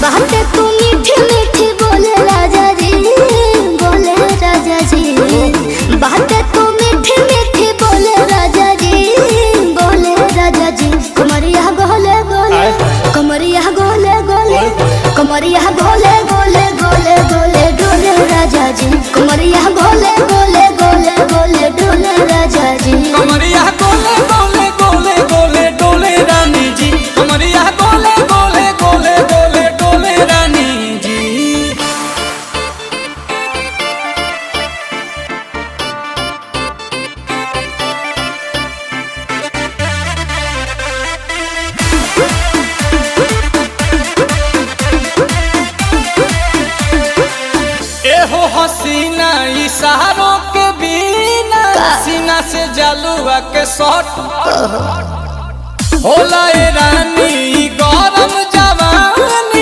बातें तू मीठी मीठी बोले राजा जी, बोले राजा जी। बातें तू मीठी मीठी बोले राजा जी, बोले राजा जी। कमरिया गोले गोले, कमरिया गोले गोले, कमरिया गोले गोले गोले गोले डोले राजा जी। कमरिया गोले गोले गोले गोले डोले राजा जी। कमरिया गोले गोले गोले गोले डोले रानी जी। कमरिया गोले गोले गोले गोले डोले रानी जी। एहो हसीना इशारों के बिना सीना से जलुआ के शॉट होला ए रानी गरम जवानी।